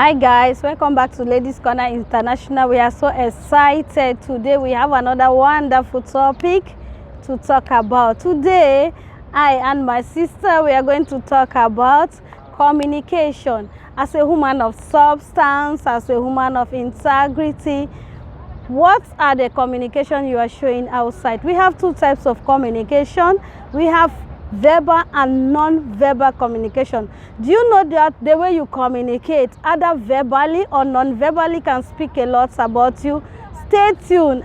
Hi guys, welcome back to Ladies Corner International. We are so excited. Today we have another wonderful topic to talk about. Today, I and my sister, we are going to talk about communication. As a woman of substance, as a woman of integrity, what are the communication you are showing outside? We have two types of communication. We have verbal and non-verbal communication. Do you know that the way you communicate, either verbally or non-verbally, can speak a lot about you? Stay tuned.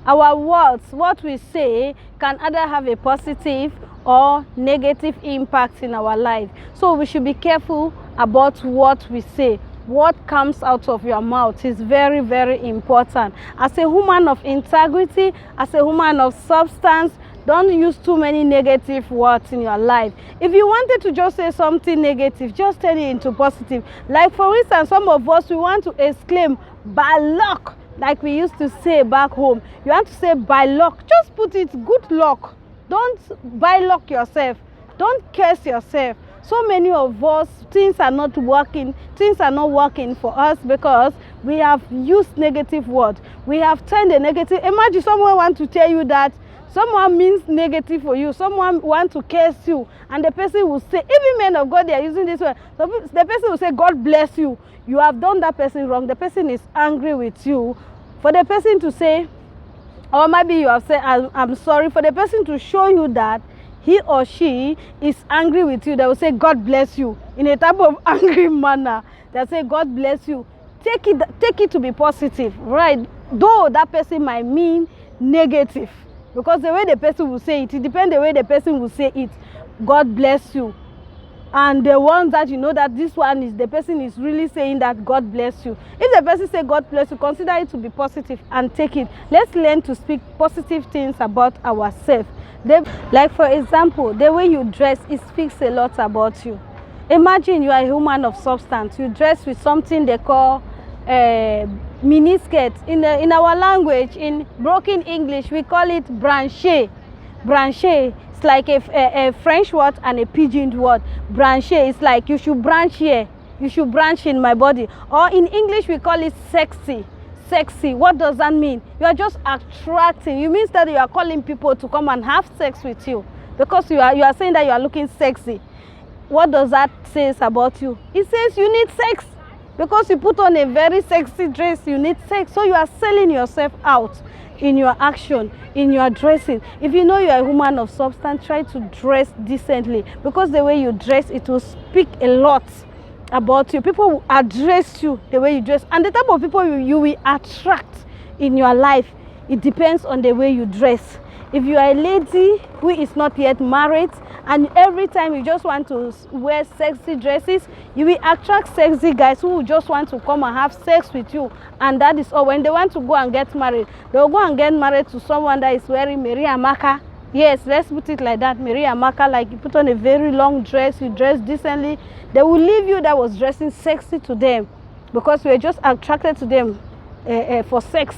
Our words, what we say, can either have a positive or negative impact in our life. So we should be careful about what we say. What comes out of your mouth is very, very important. As a woman of integrity, as a woman of substance, don't use too many negative words in your life. If you wanted to just say something negative, just turn it into positive. Like for instance, some of us, we want to exclaim, "By luck," like we used to say back home. You want to say "by luck," just put it "good luck." Don't by luck yourself. Don't curse yourself. So many of us, things are not working for us because we have used negative words. We have turned the negative. Imagine someone want to tell you that someone means negative for you, someone want to curse you, and the person will say, even men of God, they are using this word. So the person will say, "God bless you." You have done that person wrong. The person is angry with you. For the person to say, or maybe you have said, I'm sorry, for the person to show you that he or she is angry with you, they will say, "God bless you," in a type of angry manner. They'll say, "God bless you." Take it to be positive, right? Though that person might mean negative, because the way the person will say it depends the way the person will say it. "God bless you." And the ones that you know that this one is, the person is really saying that "God bless you." If the person say "God bless you," consider it to be positive and take it. Let's learn to speak positive things about ourselves. Like for example, the way you dress, it speaks a lot about you. Imagine you are a woman of substance. You dress with something they call mini skirt. In our language, in broken English, we call it branché. Branché. It's like a French word and a pidgin word. Branché is like you should branch here. You should branch in my body. Or in English, we call it sexy. Sexy. What does that mean? You are just attracting. You mean that you are calling people to come and have sex with you because you are saying that you are looking sexy. What does that say about you? It says you need sex because you put on a very sexy dress. You need sex. So you are selling yourself out in your action, in your dressing. If you know you are a woman of substance, try to dress decently, because the way you dress, it will speak a lot about you. People will address you the way you dress, and the type of people you will attract in your life, it depends on the way you dress. If you are a lady who is not yet married and every time you just want to wear sexy dresses, you will attract sexy guys who will just want to come and have sex with you. And that is all. When they want to go and get married, they'll go and get married to someone that is wearing Mary Amaka. Yes, let's put it like that. Mary Amaka, like you put on a very long dress, you dress decently. They will leave you that was dressing sexy to them because you are just attracted to them for sex.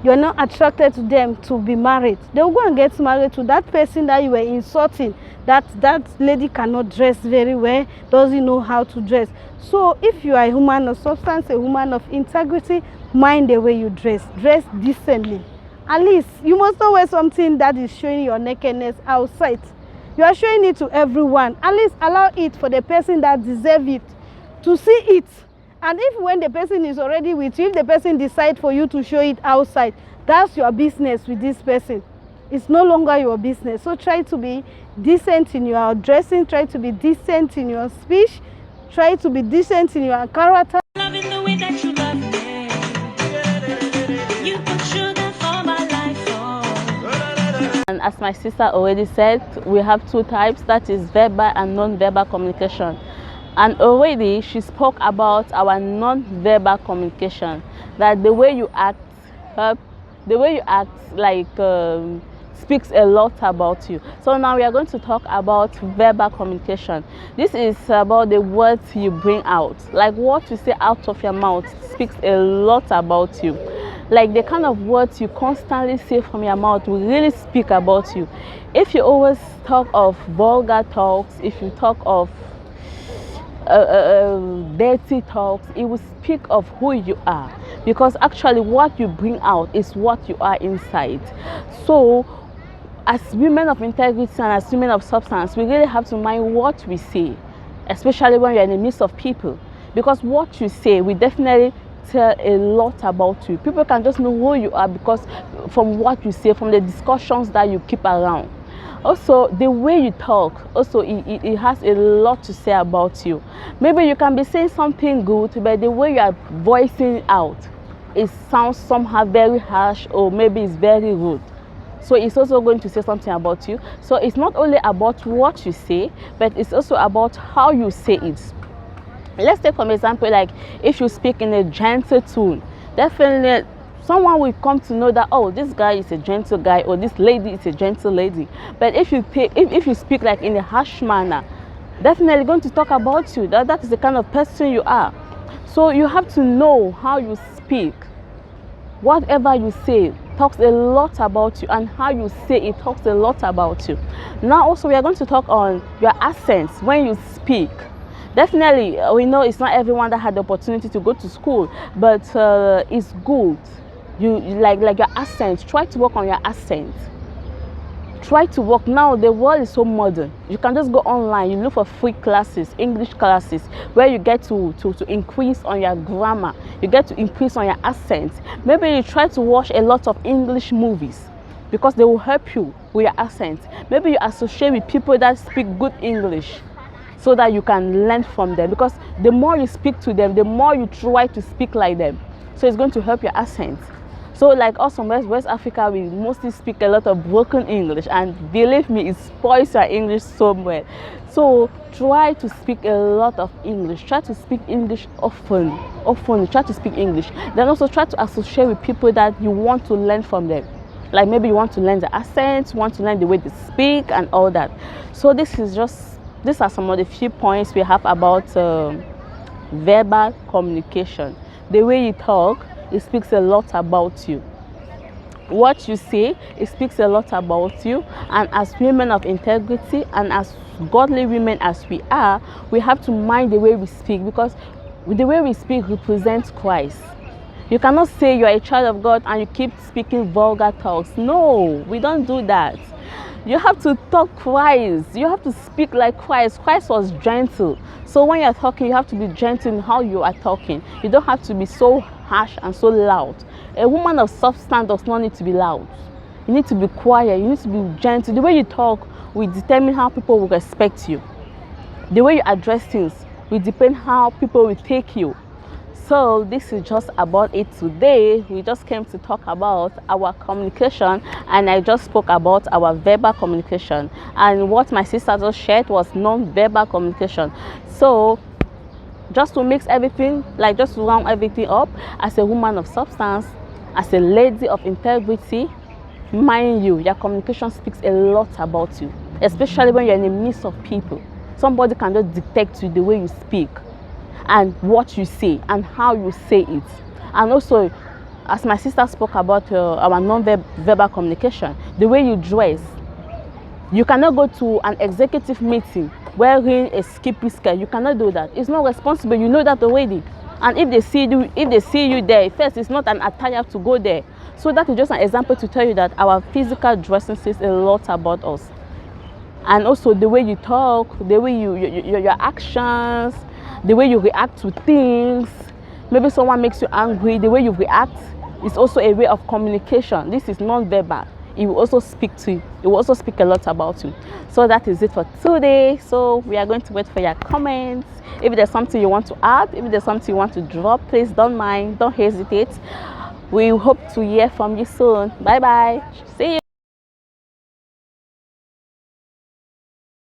You're not attracted to them to be married. They'll go and get married to that person that you were insulting. That lady cannot dress very well, doesn't know how to dress. So if you are a woman of substance, a woman of integrity, mind the way you dress. Dress decently. At least you must not wear something that is showing your nakedness outside. You are showing it to everyone. At least allow it for the person that deserves it to see it. And if when the person is already with you, if the person decides for you to show it outside, that's your business with this person. It's no longer your business. So try to be decent in your dressing, try to be decent in your speech, try to be decent in your character. Loving the way that you love me. You put sugar for my life. Oh. And as my sister already said, we have two types, that is verbal and non-verbal communication. And already she spoke about our non-verbal communication, that the way you act, like speaks a lot about you. So now we are going to talk about verbal communication. This is about the words you bring out. Like what you say out of your mouth speaks a lot about you. Like the kind of words you constantly say from your mouth will really speak about you. If you always talk of vulgar talks, if you talk of dirty talks, it will speak of who you are, because actually what you bring out is what you are inside. So as women of integrity and as women of substance, we really have to mind what we say, especially when you're in the midst of people, because what you say will definitely tell a lot about you. People can just know who you are because from what you say, from the discussions that you keep around. Also, the way you talk, also it has a lot to say about you. Maybe you can be saying something good, but the way you are voicing out, it sounds somehow very harsh, or maybe it's very rude. So it's also going to say something about you. So it's not only about what you say, but it's also about how you say it. Let's take for example, like if you speak in a gentle tone, definitely someone will come to know that, oh, this guy is a gentle guy, or this lady is a gentle lady. But if you speak like in a harsh manner, definitely going to talk about you. That is the kind of person you are. So you have to know how you speak. Whatever you say talks a lot about you, and how you say it talks a lot about you. Now also we are going to talk on your accents when you speak. Definitely we know it's not everyone that had the opportunity to go to school, but it's good. You like your accent. Try to work on your accent. Try to work. Now the world is so modern. You can just go online, you look for free classes, English classes, where you get to increase on your grammar, you get to increase on your accent. Maybe you try to watch a lot of English movies, because they will help you with your accent. Maybe you associate with people that speak good English, so that you can learn from them, because the more you speak to them, the more you try to speak like them. So it's going to help your accent. So like us from West Africa, we mostly speak a lot of broken English, and believe me, it spoils your English so well. So try to speak a lot of English. Try to speak English often. Try to speak English. Then also try to associate with people that you want to learn from them. Like maybe you want to learn the accent, you want to learn the way they speak and all that. So these are some of the few points we have about verbal communication. The way you talk, it speaks a lot about you. What you say, it speaks a lot about you. And as women of integrity, and as godly women as we are, we have to mind the way we speak, because the way we speak represents Christ. You cannot say you are a child of God and you keep speaking vulgar talks. No, we don't do that. You have to talk Christ. You have to speak like Christ. Christ was gentle. So when you're talking, you have to be gentle in how you are talking. You don't have to be so harsh and so loud. A woman of substance does not need to be loud. You need to be quiet. You need to be gentle. The way you talk will determine how people will respect you. The way you address things will depend how people will take you. So this is just about it today. We just came to talk about our communication, and I just spoke about our verbal communication, and what my sister just shared was non-verbal communication. So just to mix everything, like just to round everything up, as a woman of substance, as a lady of integrity, mind you, your communication speaks a lot about you, especially when you're in the midst of people. Somebody can just detect you the way you speak, and what you say, and how you say it. And also, as my sister spoke about our non-verbal communication, the way you dress. You cannot go to an executive meeting wearing a skimpy skirt. You cannot do that. It's not responsible. You know that already. And if they see you there, first, it's not an attire to go there. So that is just an example to tell you that our physical dressing says a lot about us. And also the way you talk, the way your actions, the way you react to things. Maybe someone makes you angry, the way you react is also a way of communication. This is non-verbal. It will also speak to you. It will also speak a lot about you. So that is it for today. So we are going to wait for your comments. If there's something you want to add, if there's something you want to drop, please don't mind, don't hesitate. We hope to hear from you soon. Bye bye. See you.